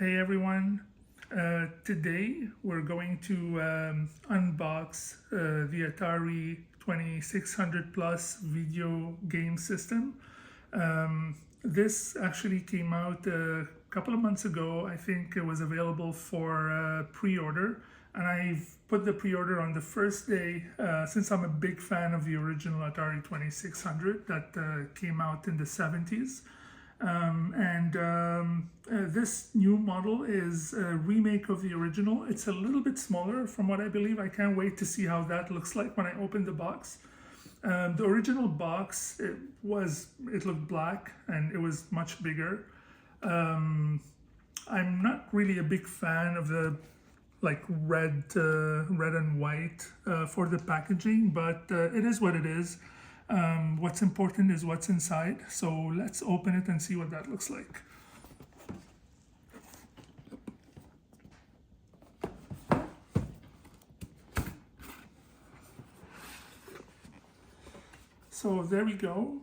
Hey everyone, today we're going to unbox the Atari 2600 Plus video game system. This actually came out a couple of months ago. I think it was available for pre-order, and I've put the pre-order on the first day since I'm a big fan of the original Atari 2600 that came out in the 70s. This new model is a remake of the original. It's a little bit smaller from what I believe. I can't wait to see how that looks like when I open the box. The original box, it looked black and it was much bigger. I'm not really a big fan of the red and white for the packaging, but it is what it is. What's important is what's inside. So let's open it and see what that looks like. So there we go.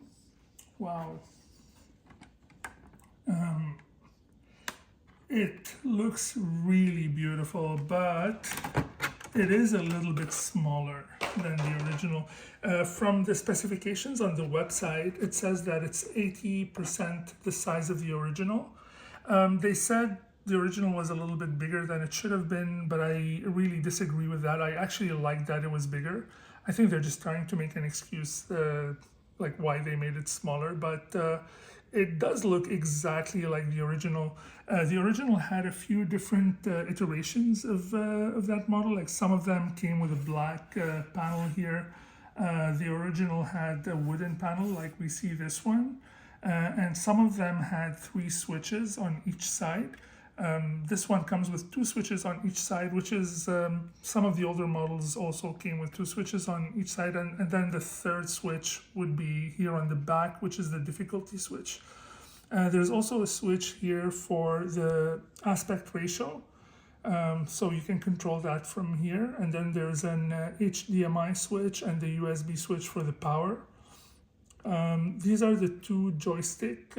Wow. It looks really beautiful, but it is a little bit smaller than the original. From the specifications on the website, it says that it's 80% the size of the original. They said the original was a little bit bigger than it should have been, but I really disagree with that. I actually like that it was bigger. I think they're just trying to make an excuse why they made it smaller, but it does look exactly like the original. The original had a few different iterations of that model. Like some of them came with a black panel here. The original had a wooden panel like we see this one. And some of them had 3 switches on each side. This one comes with 2 switches on each side, which is some of the older models also came with 2 switches on each side, and then the third switch would be here on the back, which is the difficulty switch. There's also a switch here for the aspect ratio, so you can control that from here, and then there's an HDMI switch and the USB switch for the power. These are the 2 joystick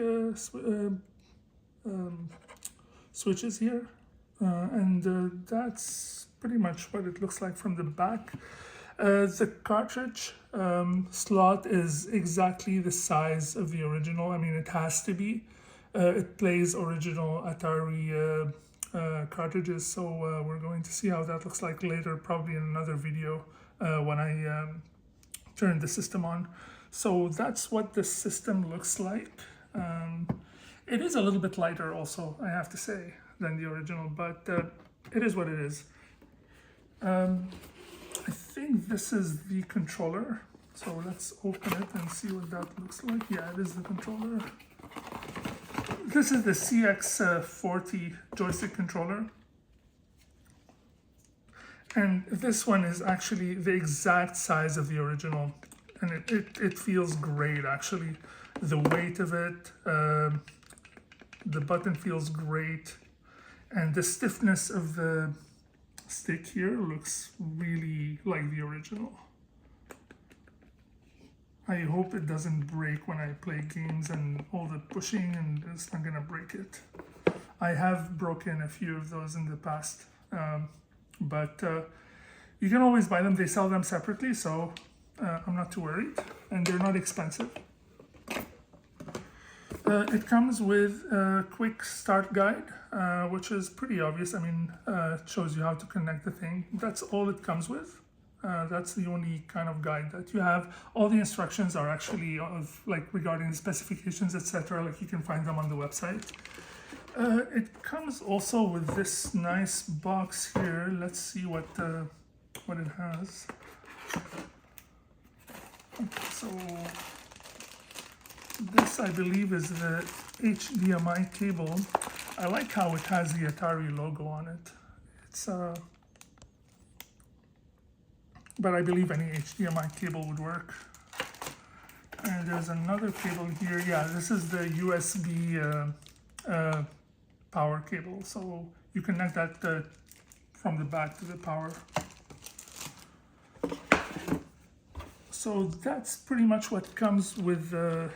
switches here, and that's pretty much what it looks like from the back. The cartridge slot is exactly the size of the original. I mean, it has to be. It plays original Atari cartridges, so we're going to see how that looks like later, probably in another video when I turn the system on. So that's what the system looks like. It is a little bit lighter also, I have to say, than the original, but it is what it is. I think this is the controller. So let's open it and see what that looks like. Yeah, it is the controller. This is the CX30 joystick controller. And this one is actually the exact size of the original. And it feels great, actually. The weight of it, the button feels great, and the stiffness of the stick here looks really like the original. I hope it doesn't break when I play games and all the pushing, and it's not gonna break it. I have broken a few of those in the past, but you can always buy them. They sell them separately, so I'm not too worried, and they're not expensive. It comes with a quick start guide, which is pretty obvious. I mean, it shows you how to connect the thing. That's all it comes with. That's the only kind of guide that you have. All the instructions are actually regarding the specifications, etc. You can find them on the website. It comes also with this nice box here. Let's see what it has. Okay, so this, I believe, is the HDMI cable. I like how it has the Atari logo on it. It's but I believe any HDMI cable would work. And there's another cable here. Yeah, this is the USB power cable. So you connect that from the back to the power. So that's pretty much what comes with the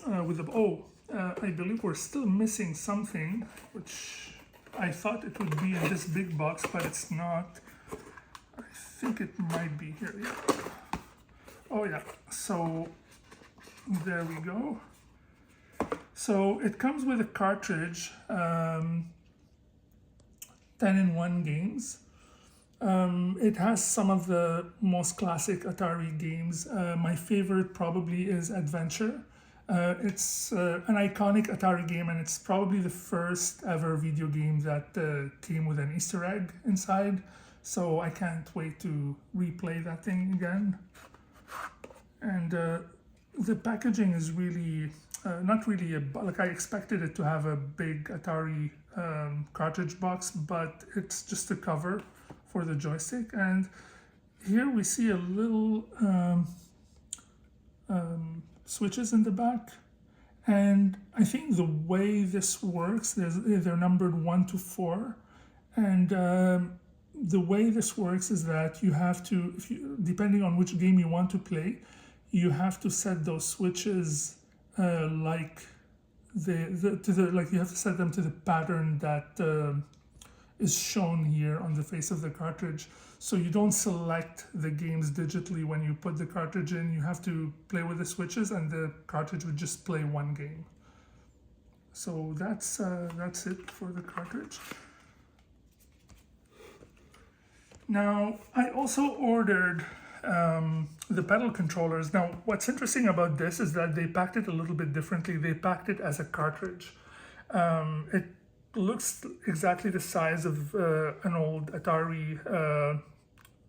I believe we're still missing something, which I thought it would be in this big box, but it's not. I think it might be here. Yeah. Oh yeah, so there we go. So it comes with a cartridge, 10-in-1 games. It has some of the most classic Atari games. My favorite probably is Adventure. It's an iconic Atari game, and it's probably the first ever video game that came with an Easter egg inside. So I can't wait to replay that thing again. And the packaging is really not really like I expected it to have a big Atari cartridge box, but it's just a cover for the joystick. And here we see a little switches in the back, and I think the way this works, they're numbered 1 to 4, and the way this works is that you have to, depending on which game you want to play, you have to set those switches like you have to set them to the pattern that is shown here on the face of the cartridge. So you don't select the games digitally when you put the cartridge in. You have to play with the switches, and the cartridge would just play one game. So that's it for the cartridge. Now, I also ordered the pedal controllers. Now, what's interesting about this is that they packed it a little bit differently. They packed it as a cartridge. It looks exactly the size of an old Atari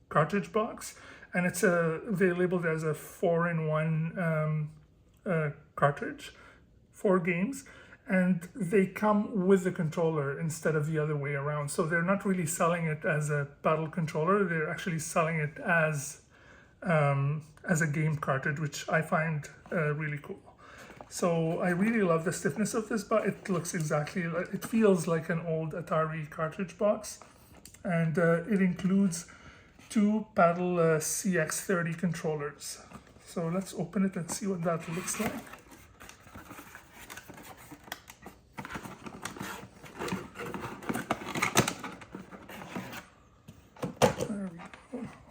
cartridge box, and it's they labeled it as a 4-in-1 cartridge, 4 games. And they come with the controller instead of the other way around. So they're not really selling it as a paddle controller. They're actually selling it as a game cartridge, which I find really cool. So I really love the stiffness of this, but it looks exactly like, it feels like an old Atari cartridge box. And it includes 2 paddle CX30 controllers. So let's open it and see what that looks like.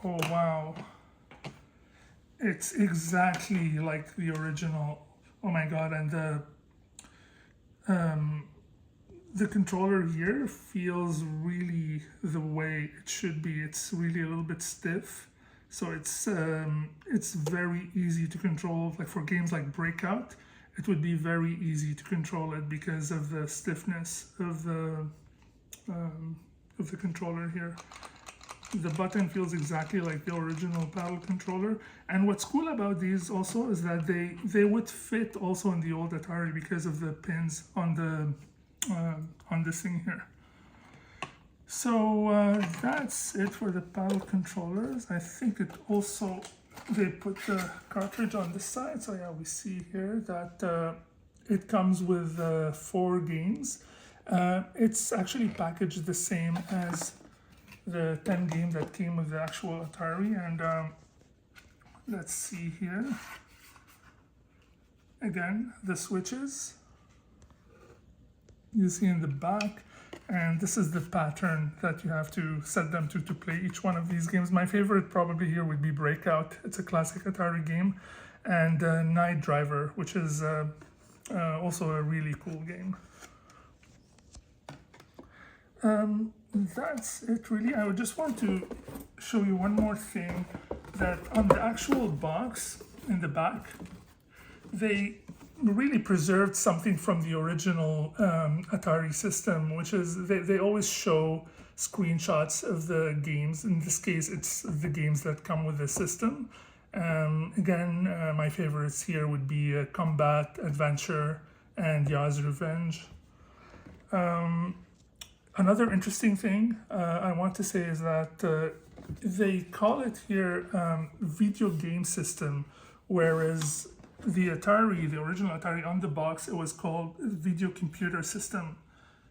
Oh wow, it's exactly like the original. Oh my god. And the controller here feels really the way it should be. It's really a little bit stiff, so it's very easy to control. Like for games like Breakout, it would be very easy to control it because of the stiffness of the controller here. The button feels exactly like the original paddle controller. And what's cool about these also is that they would fit also in the old Atari because of the pins on this thing here. So that's it for the paddle controllers. I think it also, they put the cartridge on this side. So yeah, we see here that it comes with 4 games. It's actually packaged the same as the 10 games that came with the actual Atari. And let's see here. Again, the switches you see in the back, and this is the pattern that you have to set them to play each one of these games. My favorite probably here would be Breakout. It's a classic Atari game, and Night Driver, which is also a really cool game. That's it really. I would just want to show you one more thing, that on the actual box in the back, they really preserved something from the original Atari system, which is they always show screenshots of the games. In this case, it's the games that come with the system. Again, my favorites here would be Combat, Adventure, and Ya's Revenge. Another interesting thing I want to say is that they call it here video game system, whereas the Atari, the original Atari on the box, it was called video computer system.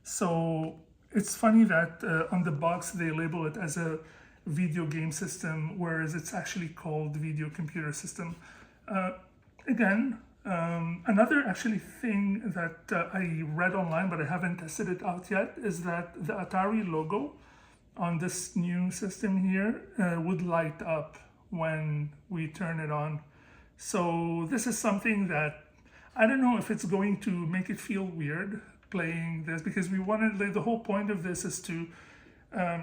So it's funny that on the box they label it as a video game system, whereas it's actually called video computer system. Again, Another actually thing that I read online, but I haven't tested it out yet, is that the Atari logo on this new system here would light up when we turn it on. So this is something that I don't know if it's going to make it feel weird playing this, because we wanted, the whole point of this is to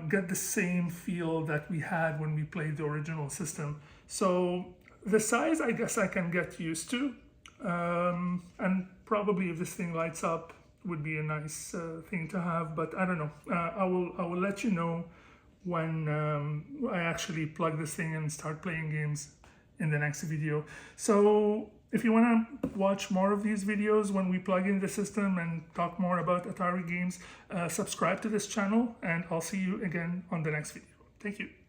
get the same feel that we had when we played the original system. So the size, I guess I can get used to. And probably if this thing lights up would be a nice thing to have, but I don't know. I will let you know when I actually plug this thing and start playing games in the next video. So if you want to watch more of these videos when we plug in the system and talk more about Atari games, subscribe to this channel, and I'll see you again on the next video. Thank you.